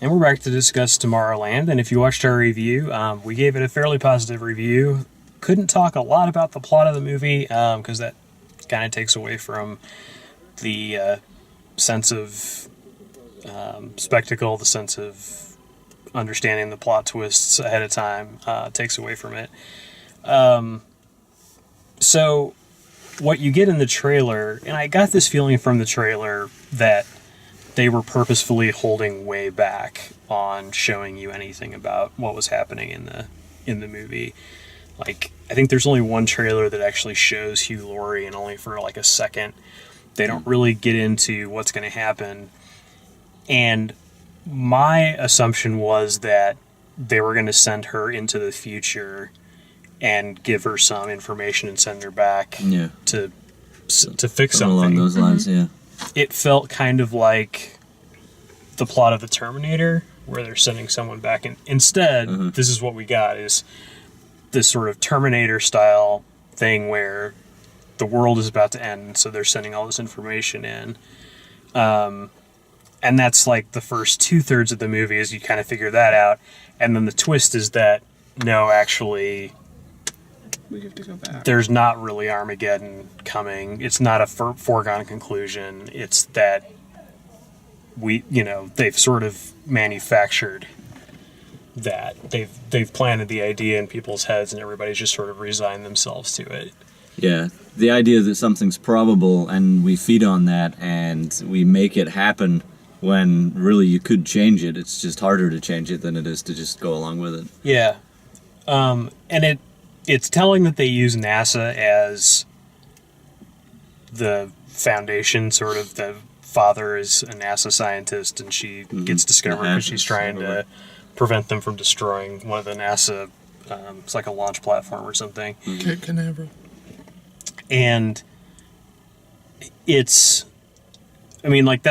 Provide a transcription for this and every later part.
And we're back to discuss Tomorrowland. And if you watched our review, we gave it a fairly positive review. Couldn't talk a lot about the plot of the movie because that kind of takes away from the sense of spectacle, the sense of understanding the plot twists ahead of time. Takes away from it. So what you get in the trailer, and I got this feeling from the trailer that they were purposefully holding way back on showing you anything about what was happening in the movie. Like, I think there's only one trailer that actually shows Hugh Laurie, and only for like a second. They don't really get into what's going to happen. And my assumption was that they were going to send her into the future and give her some information and send her back to fix something along those lines. Yeah. It felt kind of like the plot of the Terminator, where they're sending someone back. And instead, this is what we got, is this sort of Terminator-style thing where the world is about to end, so they're sending all this information in. And that's like the first 2/3 of the movie, is you kind of figure that out. And then the twist is that, no, actually, we have to go back. There's not really Armageddon coming. It's not a foregone conclusion. It's that they've sort of manufactured that. They've planted the idea in people's heads, and everybody's just sort of resigned themselves to it. Yeah, the idea that something's probable, and we feed on that, and we make it happen when really you could change it. It's just harder to change it than it is to just go along with it. Yeah. And it's telling that they use NASA as the foundation, sort of. The father is a NASA scientist, and she gets discovered because she's trying to prevent them from destroying one of the NASA, it's like a launch platform or something. Cape Canaveral. And it's, I mean, like,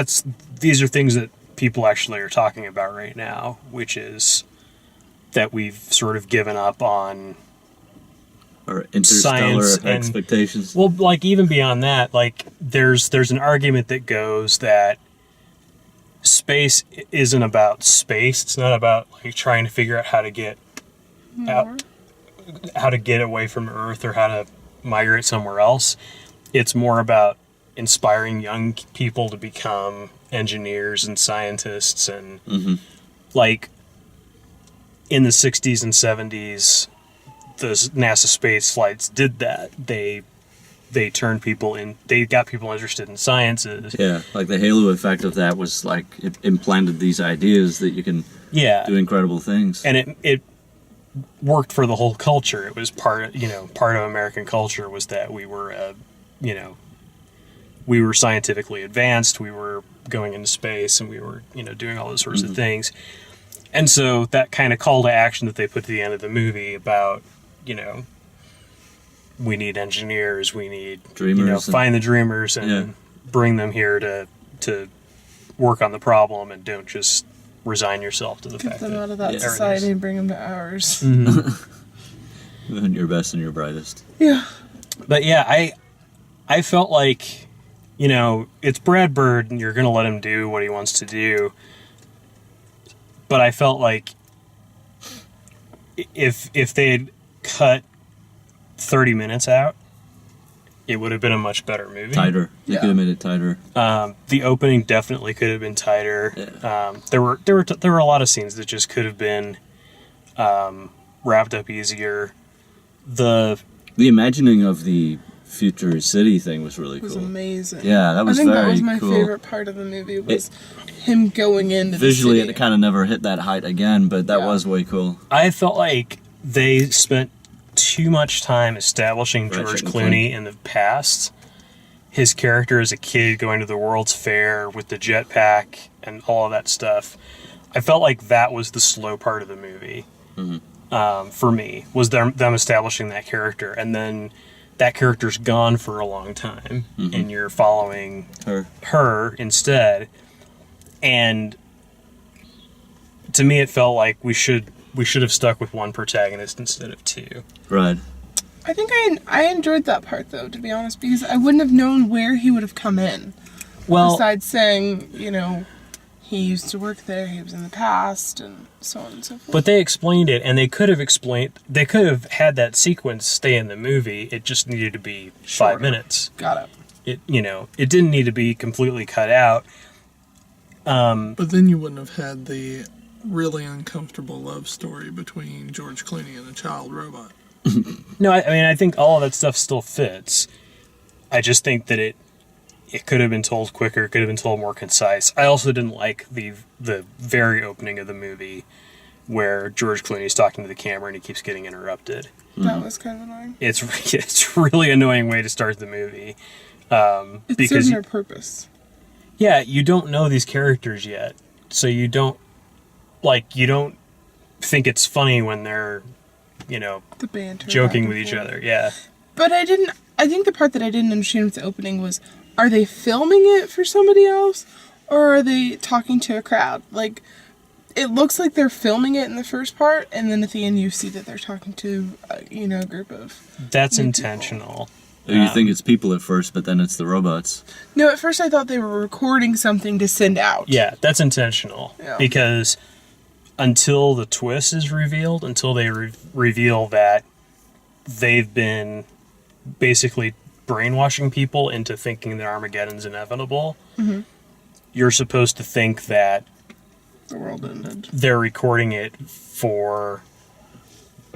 these are things that people actually are talking about right now, which is that we've sort of given up on or interstellar expectations. Well, like, even beyond that, like, there's an argument that goes that space isn't about space. It's not about, like, trying to figure out how to get out, how to get away from Earth or how to migrate somewhere else. It's more about inspiring young people to become engineers and scientists, and like in the 60s and 70s, the NASA space flights did that. They turned people in. They got people interested in sciences. Yeah, like the halo effect of that was like it implanted these ideas that you can do incredible things. And it worked for the whole culture. It was part of American culture was that we were we were scientifically advanced. We were going into space, and we were doing all those sorts of things. And so that kind of call to action that they put to the end of the movie about, we need engineers, we need dreamers, find the dreamers and bring them here to work on the problem, and don't just resign yourself to the fact that... Get them out of that society and bring them to ours. And your best and your brightest. Yeah. But yeah, I felt like, it's Brad Bird, and you're going to let him do what he wants to do. But I felt like if they had cut 30 minutes out, it would have been a much better movie. Tighter. They could have made it tighter. The opening definitely could have been tighter. Yeah. There were a lot of scenes that just could have been wrapped up easier. The imagining of the future city thing was really cool. It was amazing. Yeah, that was very cool. I think that was my favorite part of the movie, was him going into visually, the city. It kind of never hit that height again, but that was way cool. I felt like they spent too much time establishing George Clooney in the past. His character as a kid going to the World's Fair with the jetpack and all of that stuff. I felt like that was the slow part of the movie. For me, was them establishing that character, and then that character's gone for a long time, and you're following her instead. And to me, it felt like we should have stuck with one protagonist instead of two. Right. I think I enjoyed that part, though, to be honest, because I wouldn't have known where he would have come in. Well, besides saying, he used to work there, he was in the past, and so on and so forth. But they explained it, and they could have had that sequence stay in the movie. It just needed to be 5 minutes. Got it. It didn't need to be completely cut out. But then you wouldn't have had the really uncomfortable love story between George Clooney and a child robot. No, I mean, I think all of that stuff still fits. I just think that it could have been told quicker, it could have been told more concise. I also didn't like the very opening of the movie where George Clooney's talking to the camera and he keeps getting interrupted. That was kind of annoying. It's a really annoying way to start the movie. It serves their purpose. Yeah, you don't know these characters yet, so you don't think it's funny when they're, The banter. joking with each other. Yeah. But I think the part that I didn't understand with the opening was, are they filming it for somebody else? Or are they talking to a crowd? Like, it looks like they're filming it in the first part, and then at the end you see that they're talking to, a group of... That's intentional. You think it's people at first, but then it's the robots. No, at first I thought they were recording something to send out. Yeah, that's intentional. Yeah. Because until the twist is revealed, until they reveal that they've been basically brainwashing people into thinking that Armageddon's inevitable, you're supposed to think that The world ended. they're recording it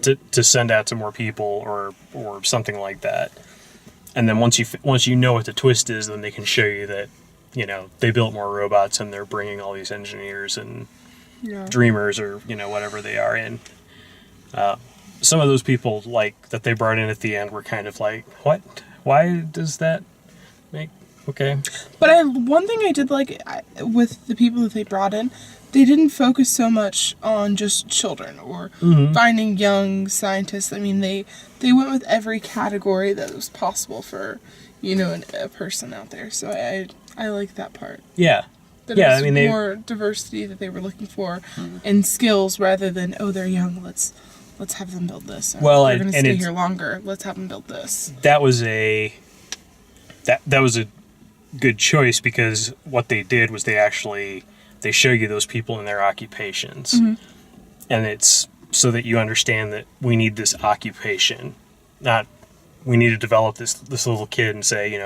to send out to more people or something like that. And then once you know what the twist is, then they can show you that, they built more robots and they're bringing all these engineers and dreamers or, whatever they are in. Some of those people, that they brought in at the end were kind of like, what? Why does that make... Okay. But one thing I did like with the people that they brought in, they didn't focus so much on just children or finding young scientists. I mean, they went with every category that was possible for, a person out there. So I like that part. Yeah. That it was more diversity that they were looking for and skills rather than, they're young, let's have them build this. Or, they're going to stay here longer, let's have them build this. That was a good choice, because what they did was they show you those people in their occupations. And it's so that you understand that we need this occupation, not we need to develop this little kid and say,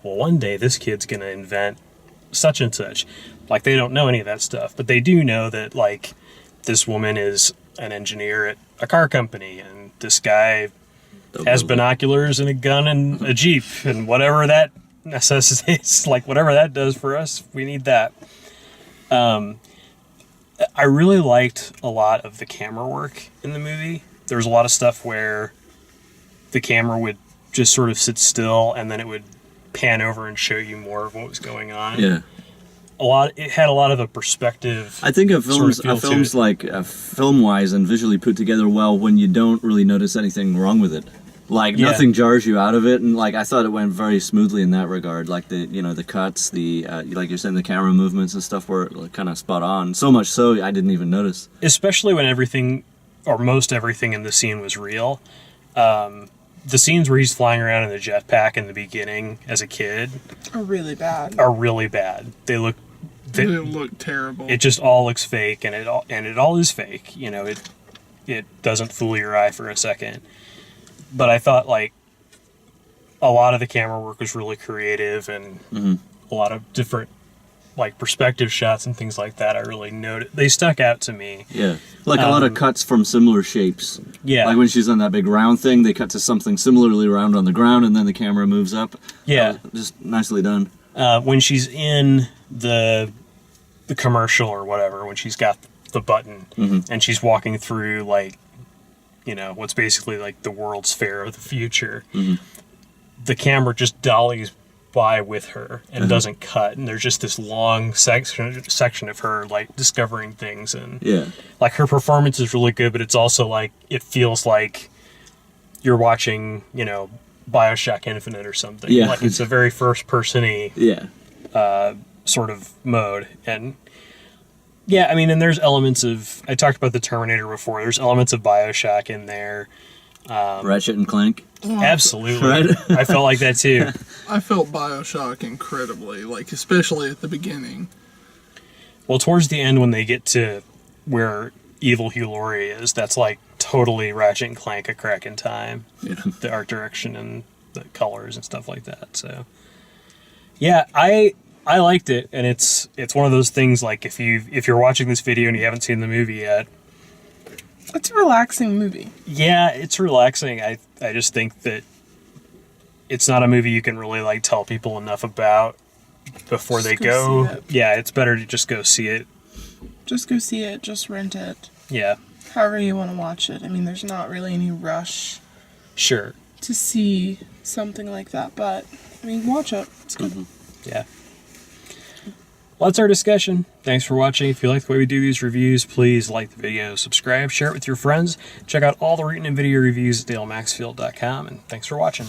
well, one day this kid's going to invent such and such. They don't know any of that stuff, but they do know that, this woman is an engineer at a car company, and this guy has binoculars and a gun and a Jeep, and whatever that necessitates, whatever that does for us, we need that. I really liked a lot of the camera work in the movie. There was a lot of stuff where the camera would just sort of sit still, and then it would pan over and show you more of what was going on. Yeah. It had a lot of a perspective. I think a film's film-wise and visually put together well when you don't really notice anything wrong with it. Nothing jars you out of it, and I thought it went very smoothly in that regard. The cuts, like you're saying, the camera movements and stuff were kind of spot on. So much so I didn't even notice. Especially when everything, or most everything in the scene was real. The scenes where he's flying around in the jetpack in the beginning as a kid Are really bad. They look terrible. It just all looks fake, and it all is fake. It doesn't fool your eye for a second. But I thought a lot of the camera work was really creative, and a lot of different perspective shots and things like that. I really noticed they stuck out to me. Yeah, a lot of cuts from similar shapes. Yeah, when she's on that big round thing, they cut to something similarly round on the ground, and then the camera moves up. Yeah, just nicely done. When she's in the commercial or whatever, when she's got the button and she's walking through what's basically the World's Fair of the future, the camera just dollies by with her and doesn't cut, and there's just this long section of her discovering things, and her performance is really good, but it's also it feels like you're watching BioShock Infinite or something. It's a very first person-y sort of mode. And and there's elements of, I talked about the Terminator before, there's elements of BioShock in there. Ratchet and Clank. Absolutely. Right? I felt like that too. I felt BioShock incredibly, especially at the beginning. Well, towards the end when they get to where evil Hugh Laurie is, that's like totally Ratchet and Clank a crack in time. Yeah. The art direction and the colors and stuff like that. So yeah, I liked it, and it's one of those things like if you're watching this video and you haven't seen the movie yet, It's a relaxing movie. yeah, it's relaxing. I just think that it's not a movie you can really like tell people enough about before Just they go go. see it. Yeah, it's better to just go see it. Just go see it. Just rent it. Yeah, However you want to watch it. I mean, there's not really any rush sure. to see something like that, but I mean, watch it. It's good. Yeah. Well, that's our discussion. Thanks for watching. If you like the way we do these reviews, please like the video, subscribe, share it with your friends. Check out all the written and video reviews at dalemaxfield.com, and thanks for watching.